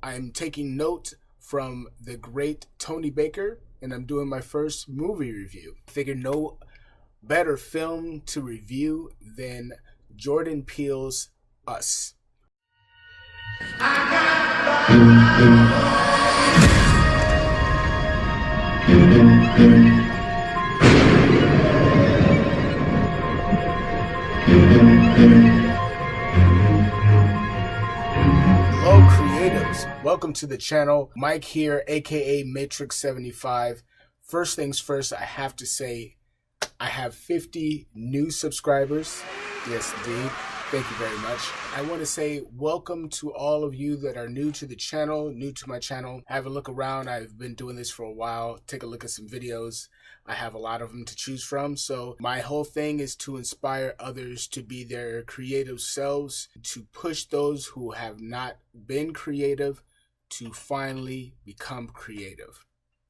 I'm taking note from the great Tony Baker, and I'm doing my first movie review. I figured no better film to review than Jordan Peele's Us. Hello creatives, welcome to the channel. Mike here, aka Matrix 75. First things first, I have to say I have 50 new subscribers. Yes, indeed. Thank you very much. I want to say welcome to all of you that are new to the channel, new to my channel. Have a look around. I've been doing this for a while. Take a look at some videos. I have a lot of them to choose from. So my whole thing is to inspire others to be their creative selves, to push those who have not been creative to finally become creative.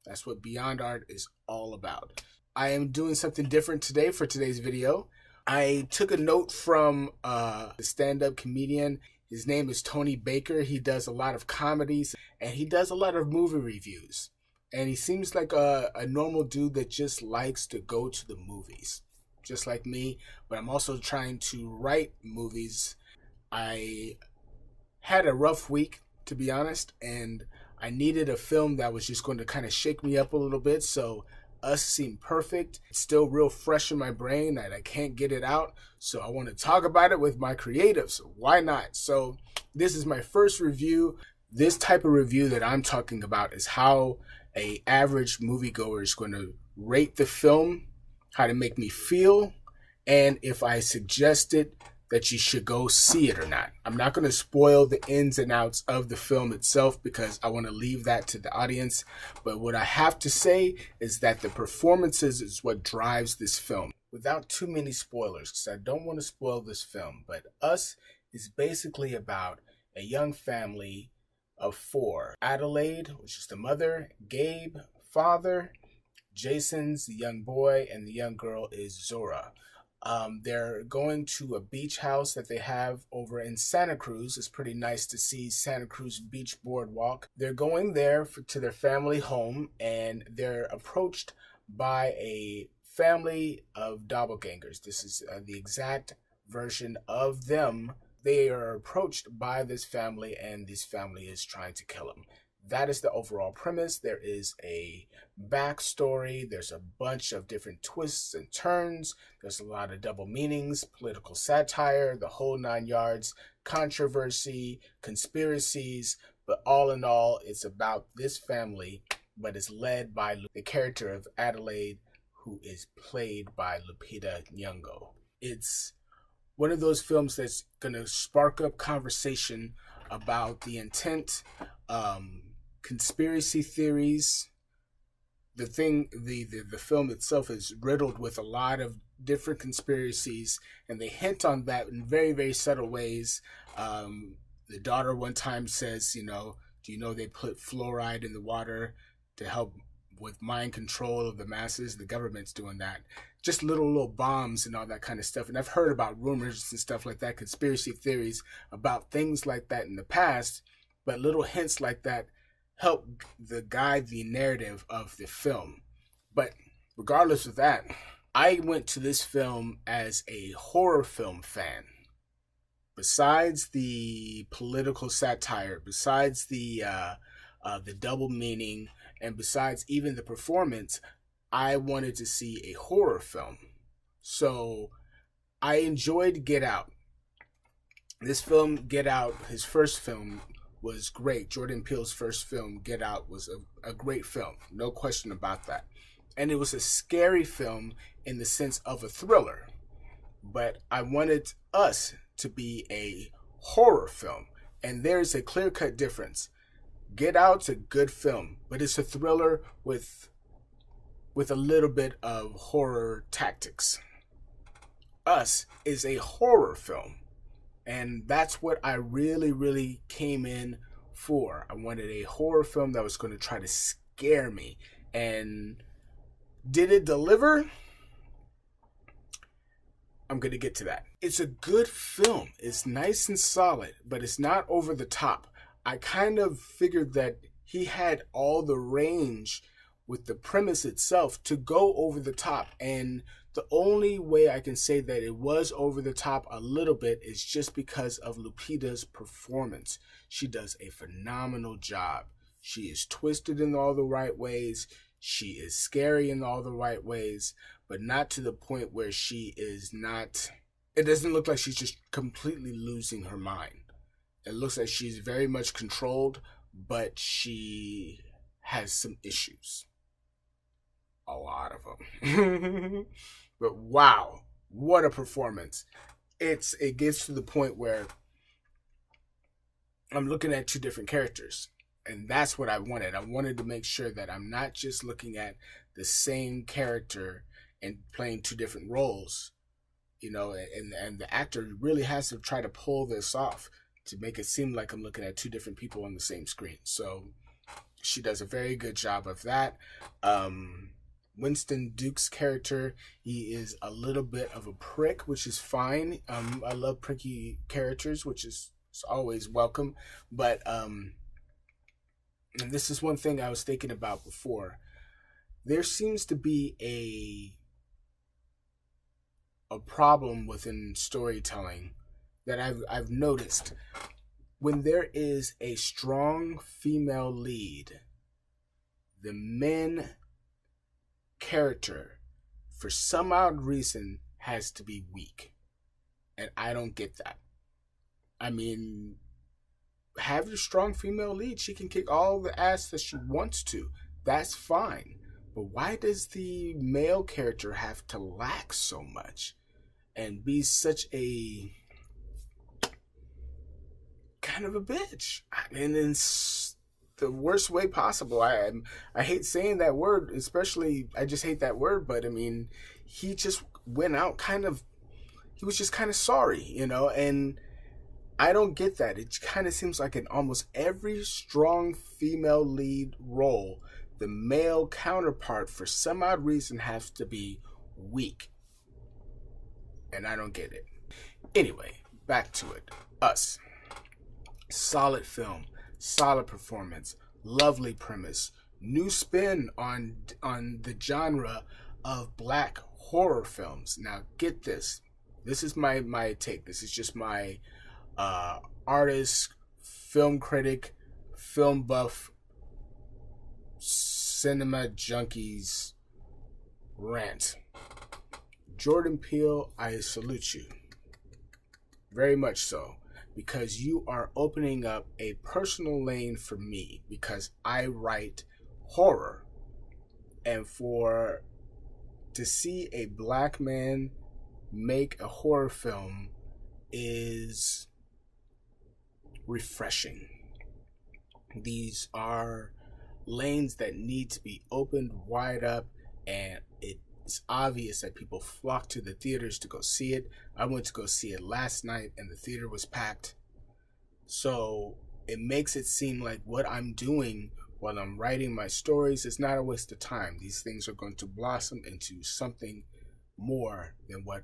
That's what Beyond Art is all about. I am doing something different today for today's video. I took a note from a stand-up comedian. His name is Tony Baker. He does a lot of comedies and he does a lot of movie reviews. And he seems like a normal dude that just likes to go to the movies, just like me. But I'm also trying to write movies. I had a rough week, to be honest, and I needed a film that was just going to kind of shake me up a little bit. So Us seemed perfect. It's still real fresh in my brain and I can't get it out. So I want to talk about it with my creatives. Why not? So this is my first review. This type of review that I'm talking about is how an average moviegoer is going to rate the film, how to make me feel, and if I suggested that you should go see it or not. I'm not going to spoil the ins and outs of the film itself because I want to leave that to the audience. But what I have to say is that the performances is what drives this film. Without too many spoilers, because I don't want to spoil this film, but Us is basically about a young family of four. Adelaide, which is the mother, Gabe, father, Jason's the young boy, and the young girl is Zora. They're going to a beach house that they have over in Santa Cruz. It's pretty nice to see Santa Cruz Beach Boardwalk. They're going there to their family home, and they're approached by a family of doppelgangers. This is the exact version of them. They are approached by this family, and this family is trying to kill them. That is the overall premise. There is a backstory. There's a bunch of different twists and turns. There's a lot of double meanings, political satire, the whole 9 yards, controversy, conspiracies. But all in all, it's about this family, but it's led by the character of Adelaide, who is played by Lupita Nyong'o. It's one of those films that's going to spark up conversation about the intent, conspiracy theories. The film itself is riddled with a lot of different conspiracies, and they hint on that in very, very subtle ways. The daughter one time says, do you know they put fluoride in the water to help with mind control of the masses? The government's doing that. Just little bombs and all that kind of stuff. And I've heard about rumors and stuff like that, conspiracy theories about things like that in the past, but little hints like that help guide the narrative of the film. But regardless of that, I went to this film as a horror film fan. Besides the political satire, besides the double meaning, and besides even the performance, I wanted to see a horror film. So I enjoyed Get Out. This film, Get Out, his first film, was great. Jordan Peele's first film, Get Out, was a great film. No question about that. And it was a scary film in the sense of a thriller. But I wanted Us to be a horror film. And there's a clear-cut difference. Get Out's a good film, but it's a thriller with a little bit of horror tactics. Us is a horror film. And that's what I really, really came in for. I wanted a horror film that was going to try to scare me. And did it deliver? I'm going to get to that. It's a good film. It's nice and solid, but it's not over the top. I kind of figured that he had all the range with the premise itself to go over the top. And the only way I can say that it was over the top a little bit is just because of Lupita's performance. She does a phenomenal job. She is twisted in all the right ways. She is scary in all the right ways, but not to the point where she is not. It doesn't look like she's just completely losing her mind. It looks like she's very much controlled, but she has some issues. A lot of them. But wow, what a performance. It gets to the point where I'm looking at two different characters. And that's what I wanted. I wanted to make sure that I'm not just looking at the same character and playing two different roles. And the actor really has to try to pull this off to make it seem like I'm looking at two different people on the same screen. So she does a very good job of that. Winston Duke's character, he is a little bit of a prick, which is fine. I love pricky characters, which is always welcome. But and this is one thing I was thinking about before. There seems to be a problem within storytelling that I've noticed. When there is a strong female lead, the men character, for some odd reason, has to be weak. And I don't get that. I mean, have your strong female lead. She can kick all the ass that she wants to. That's fine. But why does the male character have to lack so much and be such a kind of a bitch? And in the worst way possible. I hate saying that word, especially, I just hate that word, but I mean, he just went out he was just kind of sorry, and I don't get that. It kind of seems like in almost every strong female lead role, the male counterpart, for some odd reason, has to be weak. And I don't get it. Anyway, back to it. Us. Solid film. Solid performance. Lovely premise. New spin on the genre of black horror films. Now, get this. This is my take. This is just my artist, film critic, film buff, cinema junkies rant. Jordan Peele, I salute you. Very much so. Because you are opening up a personal lane for me. Because I write horror. And to see a black man make a horror film is refreshing. These are lanes that need to be opened wide up, and it's obvious that people flock to the theaters to go see it. I went to go see it last night and the theater was packed. So it makes it seem like what I'm doing while I'm writing my stories is not a waste of time. These things are going to blossom into something more than what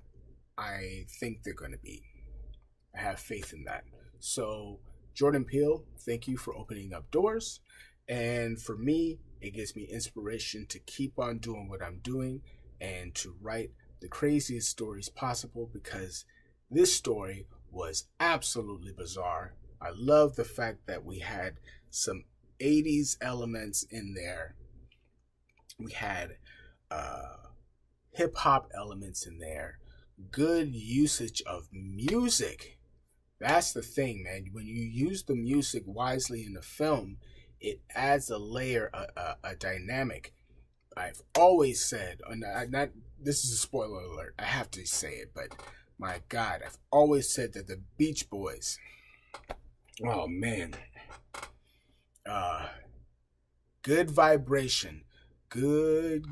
I think they're going to be. I have faith in that. So Jordan Peele, thank you for opening up doors. And for me, it gives me inspiration to keep on doing what I'm doing and to write the craziest stories possible, because this story was absolutely bizarre. I love the fact that we had some 80s elements in there. We had hip-hop elements in there. Good usage of music. That's the thing, man. When you use the music wisely in the film, it adds a layer, a dynamic. I've always said, this is a spoiler alert, I have to say it, but my God, I've always said that the Beach Boys, oh man, good vibration, good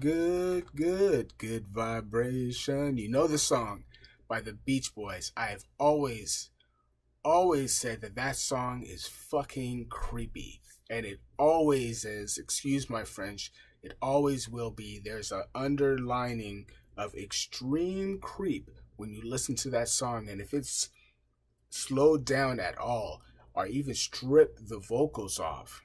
vibration. You know the song by the Beach Boys. I've always said that song is fucking creepy. And it always is, excuse my French, it always will be. There's an underlining of extreme creep when you listen to that song. And if it's slowed down at all, or even strip the vocals off,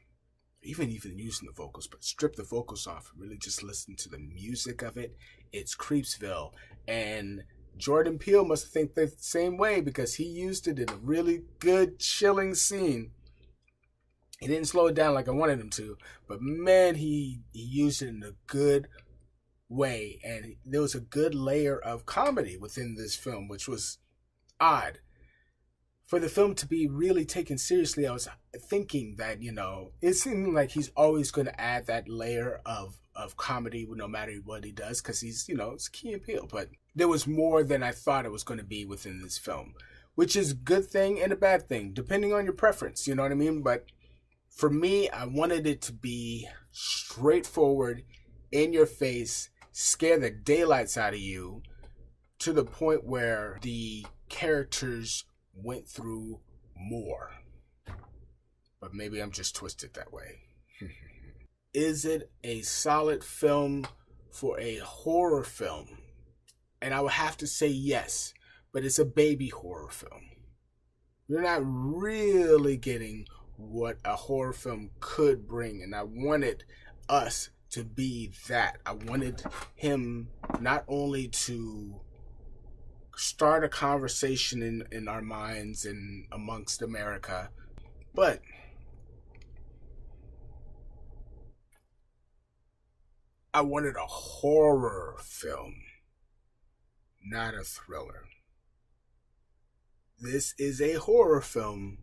even using the vocals, but strip the vocals off, really just listen to the music of it, it's Creepsville. And Jordan Peele must think the same way, because he used it in a really good, chilling scene. He didn't slow it down like I wanted him to, but man, he used it in a good way. And there was a good layer of comedy within this film, which was odd. For the film to be really taken seriously, I was thinking that, it seemed like he's always going to add that layer of comedy no matter what he does, because he's, it's Key and Peele. But there was more than I thought it was going to be within this film, which is a good thing and a bad thing, depending on your preference, you know what I mean? But for me, I wanted it to be straightforward, in your face, scare the daylights out of you, to the point where the characters went through more. But maybe I'm just twisted that way. Is it a solid film for a horror film? And I would have to say yes, but it's a baby horror film. You're not really getting what a horror film could bring, and I wanted us to be that. I wanted him not only to start a conversation in our minds and amongst America, but I wanted a horror film, not a thriller. This is a horror film,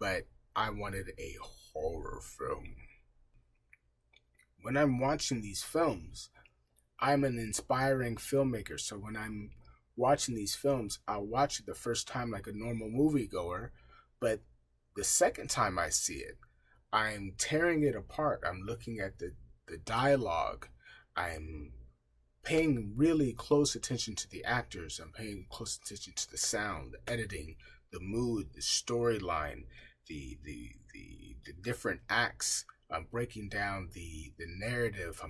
but I wanted a horror film. When I'm watching these films, I'm an inspiring filmmaker, so when I'm watching these films, I'll watch it the first time like a normal moviegoer, but the second time I see it, I'm tearing it apart. I'm looking at the dialogue. I'm paying really close attention to the actors. I'm paying close attention to the sound, the editing, the mood, the storyline, the different acts. I'm breaking down the narrative.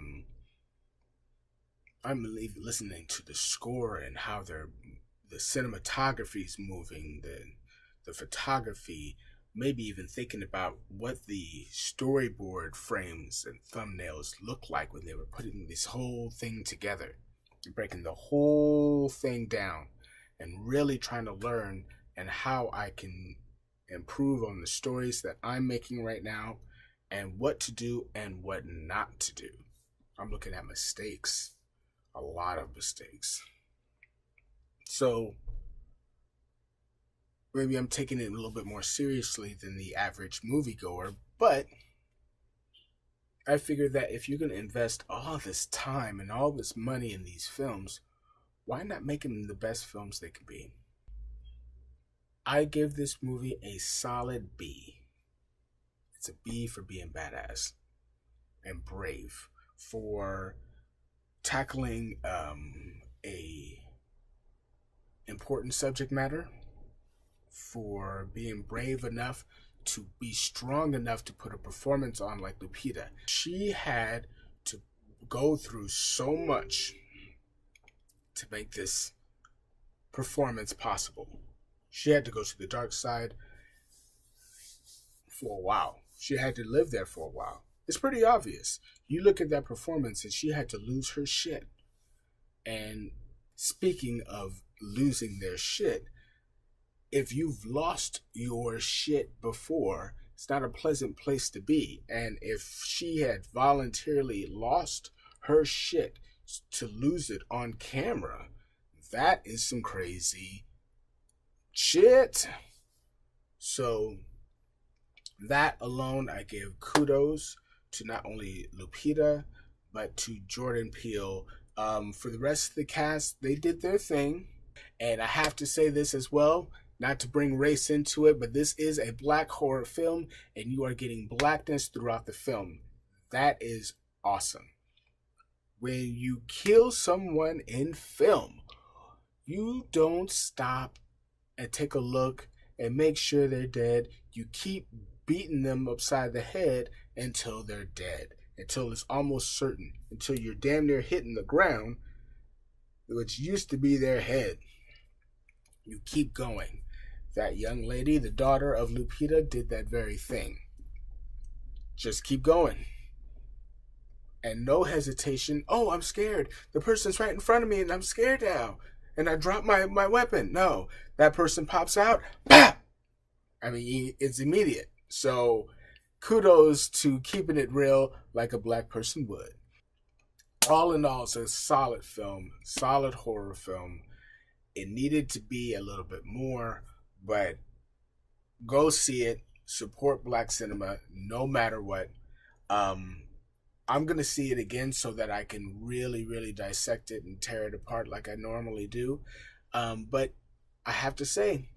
I'm listening to the score and how the cinematography is moving, the photography, maybe even thinking about what the storyboard frames and thumbnails look like when they were putting this whole thing together, breaking the whole thing down and really trying to learn and how I can improve on the stories that I'm making right now and what to do and what not to do. I'm looking at mistakes, a lot of mistakes. So maybe I'm taking it a little bit more seriously than the average moviegoer, but I figured that if you're going to invest all this time and all this money in these films, why not make them the best films they could be? I give this movie a solid B. It's a B for being badass and brave, for tackling a important subject matter, for being brave enough to be strong enough to put a performance on like Lupita. She had to go through so much to make this performance possible. She had to go to the dark side for a while. She had to live there for a while. It's pretty obvious. You look at that performance and she had to lose her shit. And speaking of losing their shit, if you've lost your shit before, it's not a pleasant place to be. And if she had voluntarily lost her shit to lose it on camera, that is some crazy shit. So that alone, I give kudos to not only Lupita, but to Jordan Peele. For the rest of the cast, they did their thing. And I have to say this as well, not to bring race into it, but this is a black horror film, and you are getting blackness throughout the film. That is awesome. When you kill someone in film, you don't stop and take a look and make sure they're dead. You keep beating them upside the head until they're dead, until it's almost certain, until you're damn near hitting the ground, which used to be their head. You keep going. That young lady, the daughter of Lupita, did that very thing. Just keep going. And no hesitation. Oh, I'm scared. The person's right in front of me and I'm scared now. And I dropped my weapon. No. That person pops out. Bah! I mean, it's immediate. So kudos to keeping it real like a black person would. All in all, it's a solid film, solid horror film. It needed to be a little bit more, but go see it. Support black cinema no matter what. I'm going to see it again so that I can really, really dissect it and tear it apart like I normally do. But I have to say,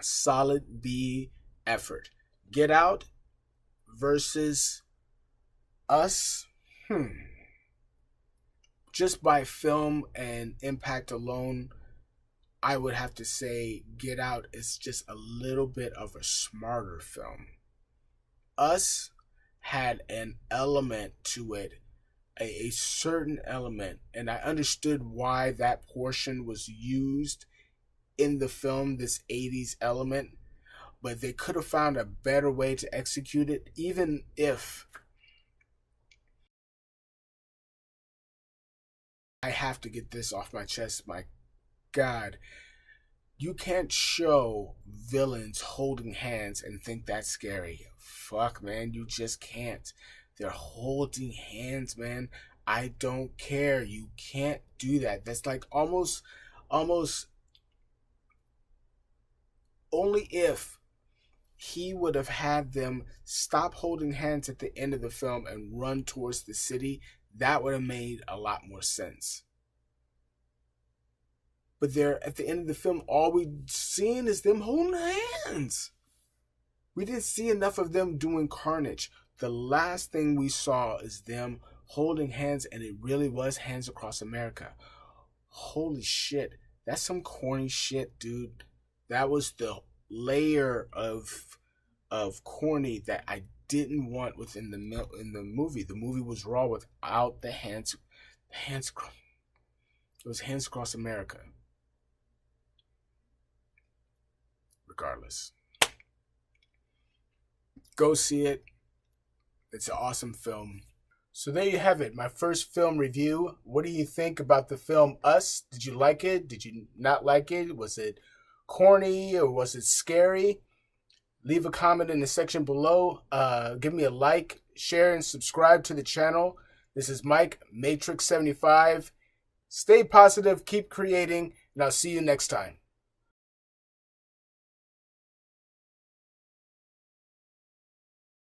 solid B effort. Get Out versus Us. Just by film and impact alone, I would have to say Get Out is just a little bit of a smarter film. Us had an element to it, a certain element, and I understood why that portion was used in the film, this 80s element, but they could have found a better way to execute it, even if I have to get this off my chest. My God, you can't show villains holding hands and think that's scary. Fuck, man, you just can't. They're holding hands, man. I don't care. You can't do that. That's like almost only if he would have had them stop holding hands at the end of the film and run towards the city, that would have made a lot more sense. But they're at the end of the film, all we've seen is them holding hands. We didn't see enough of them doing carnage. The last thing we saw is them holding hands, and it really was Hands Across America. Holy shit. That's some corny shit, dude. That was the layer of corny that I didn't want within the movie. The movie was raw without the hands. It was Hands Across America. Regardless, go see it. It's an awesome film. So there you have it, my first film review. What do you think about the film Us? Did you like it? Did you not like it? Was it corny or was it scary? Leave a comment in the section below. Give me a like, share, and subscribe to the channel. This is Mike, Matrix 75. Stay positive, keep creating, and I'll see you next time.